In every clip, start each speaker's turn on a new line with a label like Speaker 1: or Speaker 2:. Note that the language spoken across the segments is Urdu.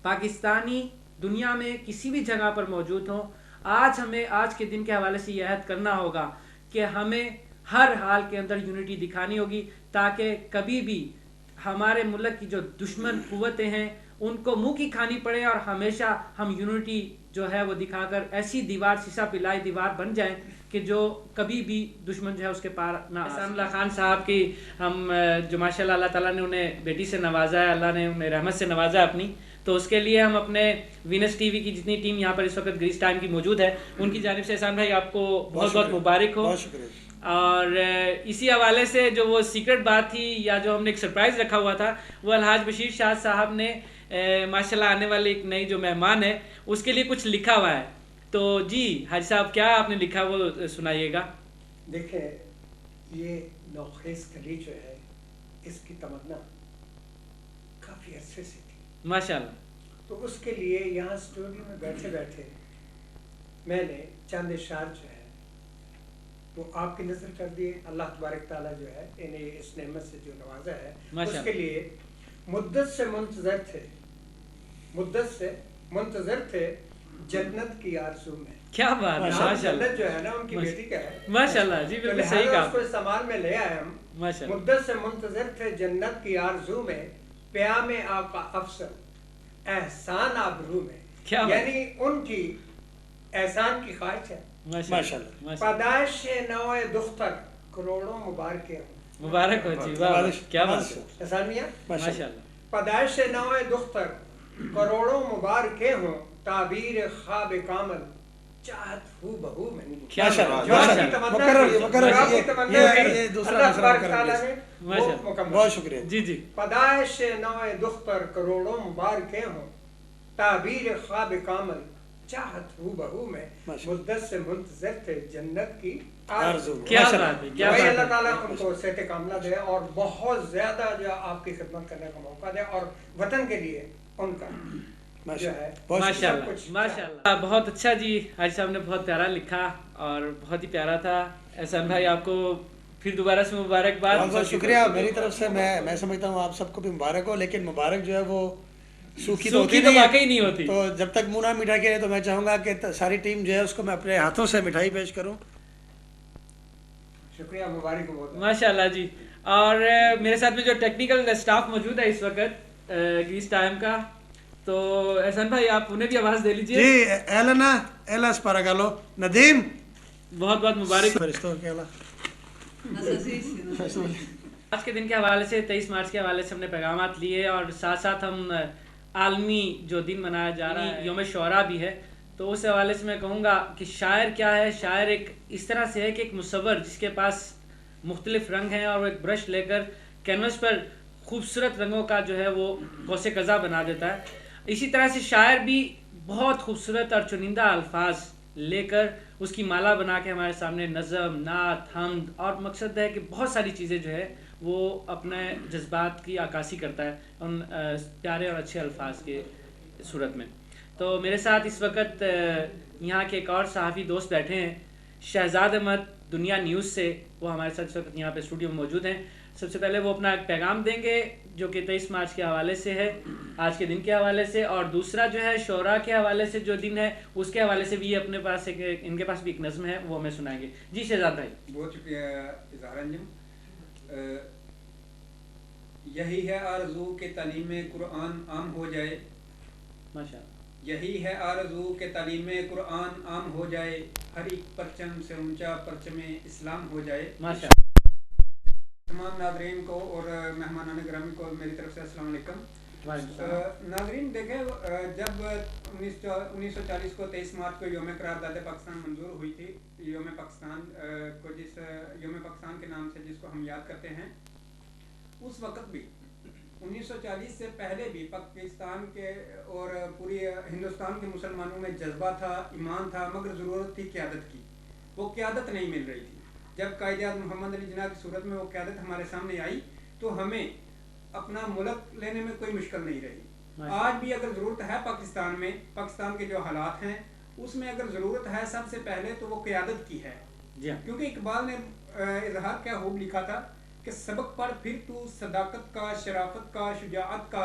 Speaker 1: پاکستانی دنیا میں کسی بھی جگہ پر موجود ہوں، آج ہمیں آج کے دن کے حوالے سے یہ عہد کرنا ہوگا کہ ہمیں ہر حال کے اندر یونٹی دکھانی ہوگی، تاکہ کبھی بھی ہمارے ملک کی جو دشمن قوتیں ہیں ان کو منہ کی کھانی پڑے، اور ہمیشہ ہم یونٹی جو ہے وہ دکھا کر ایسی دیوار، سیسا پلائی دیوار بن جائیں کہ جو کبھی بھی دشمن جو ہے اس کے پار نہ احسان اللہ خان صاحب کی ہم جو ماشاءاللہ اللہ تعالیٰ نے انہیں بیٹی سے نوازا ہے، اللہ نے انہیں رحمت سے نوازا ہے اپنی، تو اس کے لیے ہم اپنے وینس ٹی وی کی جتنی ٹیم یہاں پر اس وقت گریس ٹائم کی موجود ہے ان کی جانب سے احسان بھائی آپ کو بہت بہت مبارک ہو. اور اسی حوالے سے جو وہ سیکرٹ بات تھی یا جو ہم نے ایک سرپرائز رکھا ہوا تھا، وہ الحاج بشیر شاہ صاحب نے ماشاءاللہ آنے والے ایک نئی جو مہمان ہے اس کے لیے کچھ لکھا ہوا ہے. تو جی حاج صاحب کیا آپ نے لکھا وہ سنائیے گا.
Speaker 2: دیکھیں یہ نوخیز کلی جو ہے اس کی تمنا کافی عرصے سے تھی
Speaker 1: ماشاءاللہ.
Speaker 2: تو اس کے لیے یہاں اسٹوڈیو میں بیٹھے بیٹھے میں نے چند اشعار جو ہے وہ آپ کی نظر کر دیے. اللہ تبارک تعالیٰ جو ہے انہیں اس نعمت سے جو نوازا ہے اس کے لیے مدت سے منتظر تھے جنت کی آرزو میں.
Speaker 1: کیا بات ہے، ماشاءاللہ.
Speaker 2: جنت جو ہے نا ان کی بیٹی کا ہے
Speaker 1: ماشاءاللہ. جی بالکل صحیح کہا.
Speaker 2: اس کو استعمال میں لے آئے ہم. مدت سے منتظر تھے جنت کی آرزو میں، پیام آقا افسر احسان آبرو میں. یعنی ان کی احسان کی خواہش ہے.
Speaker 1: ماشاءاللہ.
Speaker 2: پیدائش نو دختر کروڑوں مبارکیں ہوں.
Speaker 1: مبارک ہو جی. کیا بات ہے.
Speaker 2: احسان میاں
Speaker 1: ماشاءاللہ.
Speaker 2: پیدائش نو دختر کروڑوں مبارکیں ہوں، تعبیر خواب کامل چاہت ہو بہو میں.
Speaker 1: بہت شکریہ. جی جی.
Speaker 2: پیدائش نو دختر کروڑوں مبارکیں ہوں، تعبیر خواب کامل چاہت ہو بہو میں، مدت سے منتظر تھے جنت کی آرزو.
Speaker 1: کیا بات ہے. کیا بات ہے.
Speaker 2: اللہ تعالیٰ ان کو صحت کاملہ دے اور بہت زیادہ جو آپ کی خدمت کرنے کا موقع دے، اور وطن کے لیے ان کا جو ہے
Speaker 1: ماشاءاللہ. ماشاءاللہ. بہت اچھا جی. حاجی صاحب نے بہت پیارا لکھا اور بہت ہی پیارا تھا. احسان بھائی آپ کو پھر دوبارہ سے مبارکباد.
Speaker 3: بہت شکریہ میری طرف سے. میں سمجھتا ہوں آپ سب کو بھی مبارک ہو، لیکن مبارک جو ہے وہ سوکھی تو
Speaker 1: واقعی نہیں ہوتی.
Speaker 3: تو جب تک منہ نہ میٹھا کے تو میں چاہوں گا کہ ساری ٹیم جو ہے اس کو میں اپنے ہاتھوں سے مٹھائی پیش کروں.
Speaker 2: شکریہ. مبارک ہو.
Speaker 1: ماشاءاللہ جی. اور میرے ساتھ میں جو ٹیکنیکل اسٹاف موجود ہے اس وقت گریس ٹائم کا، تو احسان بھائی آپ انہیں بھی آواز دے لیجیے.
Speaker 3: جی ایلنا ایلاس پاراگالو ندیم
Speaker 1: بہت بہت مبارک.
Speaker 3: فرشتوں کے
Speaker 1: آج کے دن کے حوالے سے 23 مارچ کے حوالے سے ہم نے پیغامات لیے، اور ساتھ ساتھ ہم عالمی جو دن منایا جا رہا ہے یوم شعراء بھی ہے، تو اس حوالے سے میں کہوں گا کہ شاعر کیا ہے. شاعر ایک اس طرح سے ہے کہ ایک مصور جس کے پاس مختلف رنگ ہیں اور وہ ایک برش لے کر کینوس پر خوبصورت رنگوں کا جو ہے وہ قوس قزح بنا دیتا ہے. اسی طرح سے شاعر بھی بہت خوبصورت اور چنندہ الفاظ لے کر اس کی مالا بنا کے ہمارے سامنے نظم، نعت، حمد، اور مقصد ہے کہ بہت ساری چیزیں جو ہے وہ اپنے جذبات کی عکاسی کرتا ہے ان پیارے اور اچھے الفاظ کے صورت میں. تو میرے ساتھ اس وقت یہاں کے ایک اور صحافی دوست بیٹھے ہیں، شہزاد احمد دنیا نیوز سے. وہ ہمارے ساتھ اس وقت یہاں پہ اسٹوڈیو میں موجود ہیں. سب سے پہلے وہ اپنا ایک پیغام دیں گے جو کہ 23 مارچ کے حوالے سے ہے، آج کے دن کے حوالے سے، اور دوسرا جو ہے شعراء کے حوالے سے جو دن ہے اس کے حوالے سے بھی اپنے پاس ان کے پاس بھی ایک نظم ہے، وہ ہمیں سنائیں گے. جی شہزاد بھائی.
Speaker 4: بہت شکریہ اظہار انجم. یہی ہے آرزو کہ تعلیم قرآن عام ہو جائے.
Speaker 1: ماشاءاللہ.
Speaker 4: یہی ہے آرزو کہ تعلیم قرآن عام ہو جائے، ہر ایک پرچم سے اونچا پرچم اسلام ہو جائے.
Speaker 1: ماشاءاللہ.
Speaker 4: تمام ناظرین کو اور مہمانان گرامی کو میری طرف سے السلام علیکم. ناظرین دیکھیں، جب 1940 کو 23 مارچ کو یوم قرارداد پاکستان منظور ہوئی تھی، یوم پاکستان کو جس یوم پاکستان کے نام سے جس کو ہم یاد کرتے ہیں، اس وقت بھی 1940 سے پہلے بھی پاکستان کے اور پوری ہندوستان کے مسلمانوں میں جذبہ تھا، ایمان تھا، مگر ضرورت تھی قیادت کی. وہ قیادت نہیں مل رہی تھی. جب قائد اعظم محمد علی جناح کی صورت میں وہ قیادت ہمارے سامنے آئی تو ہمیں اپنا ملک لینے میں کوئی مشکل نہیں رہی. آج بھی اگر ضرورت ہے پاکستان میں، پاکستان کے جو حالات ہیں اس میں اگر ضرورت ہے سب سے پہلے تو وہ قیادت کی ہے. کیونکہ اقبال نے اظہار کیا خوب لکھا تھا کہ سبق پڑھ پھر تو صداقت کا، شرافت کا، شجاعت کا،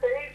Speaker 5: 23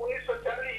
Speaker 5: 1940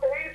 Speaker 5: 23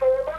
Speaker 5: 14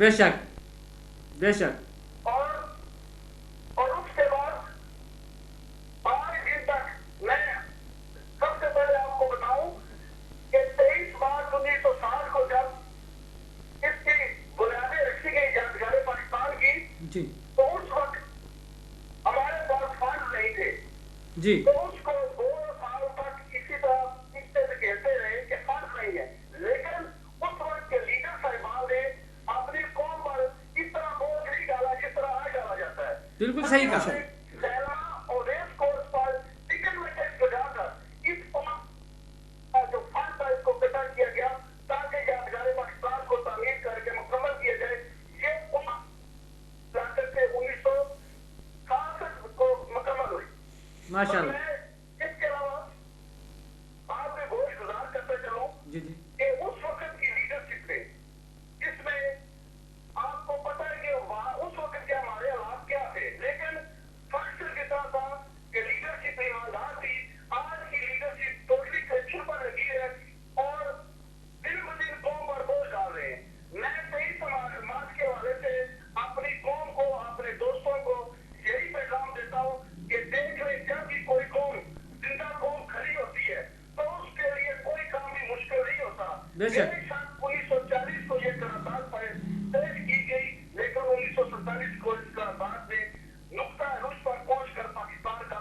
Speaker 1: بے شک بے شک.
Speaker 5: اور اس کے بعد آج دن تک میں سب سے پہلے آپ کو بتاؤں کہ 23 مارچ 1960 کو جب اس کی بنیادیں رکھی گئی یادگار پاکستان کی
Speaker 1: جی
Speaker 5: تو اس وقت ہمارے پاس فنڈ نہیں تھے
Speaker 1: جی
Speaker 5: تو اس کو 2 سال تک اسی طرح پیچھے سے کہتے رہے کہ فنڈ نہیں ہے. لیکن اس وقت کے لیڈر صاحبان نے اپنی قوم پر اس طرح بوجھ نہیں ڈالا جس طرح آج ڈالا جاتا ہے.
Speaker 1: بالکل صحیح کہا.
Speaker 5: سیلنا اور ریس کورس پر ٹکٹ میں ٹیکس لگا کر اس کا جو فنڈ تھا اس کو اکٹھا کیا گیا تاکہ یادگار پاکستان کو تعمیر کر کے مکمل کیا جائے. یہ لا کر کے 1966 کو مکمل ہوئی.
Speaker 1: ماشاء
Speaker 5: اور
Speaker 1: اللہ.
Speaker 5: میں اس کے علاوہ آپ نے گوشت گزار کرتے چلوں
Speaker 1: جی جی
Speaker 5: کہ اس وقت کی لیڈرشپ میں اس میں آپ کو پتہ ہے کہ اس وقت کے ہمارے حالات کیا تھے لیکن فخر کتنا تھا کہ لیڈرشپ ایماندار تھی. آج کی لیڈرشپ ٹوٹلی کرپشن پر لگی ہے اور دن ب دن قوم پر بوجھ ڈال رہے ہیں. میں 23 مارچ کے حوالے سے اپنی قوم کو اپنے دوستوں کو یہی پیغام دیتا ہوں کہ دیکھ لیں جب بھی کوئی قوم زندہ قوم کھڑی ہوتی ہے تو اس کے لیے کوئی کام بھی مشکل نہیں ہوتا.
Speaker 1: بے شک.
Speaker 5: 1940 کو یہ قرارداد پیش کی گئی لیکن 1947 کو اس قرارداد نے نقطہ رشد پر پہنچ کر پاکستان کا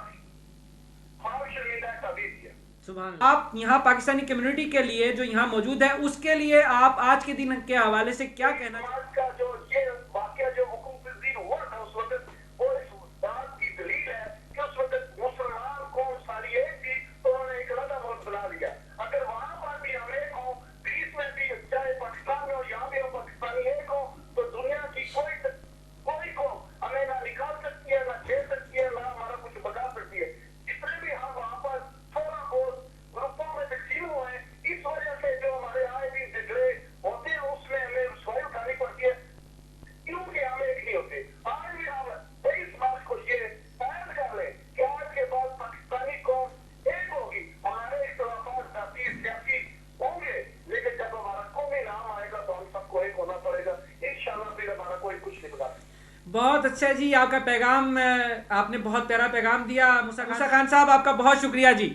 Speaker 5: خواب شرمندہ تعبیر کیا.
Speaker 1: سبحان اللہ. آپ یہاں پاکستانی کمیونٹی کے لیے جو یہاں موجود ہے اس کے لیے آپ آج کے دن کے حوالے سے کیا کہنا چاہتے ہیں؟
Speaker 5: سماج کا جو یہ واقعہ جو حکومت الدین ہوا تھا اس وقت وہ اس بات کی دلیل ہے کہ اس وقت مسلمان قوم ساری ایک تھی تو انہوں نے ایک علیحدہ ملک بنا لیا. اگر وہاں پر بھی ہم ایک ہوں گریس میں بھی چاہے پاکستان میں ہو یہاں بھی ہو پاکستانی ایک ہو تو دنیا کی کوئی قوم ہمیں نہ نکال سکتی ہے نہ چھیڑ سکتی ہے نہ ہمارا کچھ بگا سکتی ہے. جتنے بھی ہم وہاں پر تھوڑا بہت گروپوں میں تقسیم ہوئے ہیں اس وجہ سے جو ہمارے آئے دن جھگڑے ہوتے ہیں اس میں ہمیں رسوائی اٹھانی پڑتی ہے کیونکہ ہم ایک نہیں ہوتے. آج بھی ہم 23 مارچ کو یہ فیصلہ کر لیں کہ آج کے بعد پاکستانی قوم ایک ہوگی. ہمارے اختلافات ذاتی سیاسی ہوں گے لیکن جب ہمارا قومی نام آئے گا تو ہم سب کو ایک ہونا پڑے گا. انشاءاللہ پھر ہمارا کوئی کچھ نہیں بگا سکتا.
Speaker 1: بہت اچھا جی. آپ کا پیغام آپ نے بہت پیارا پیغام دیا. موسیٰ خان صاحب آپ کا بہت شکریہ جی.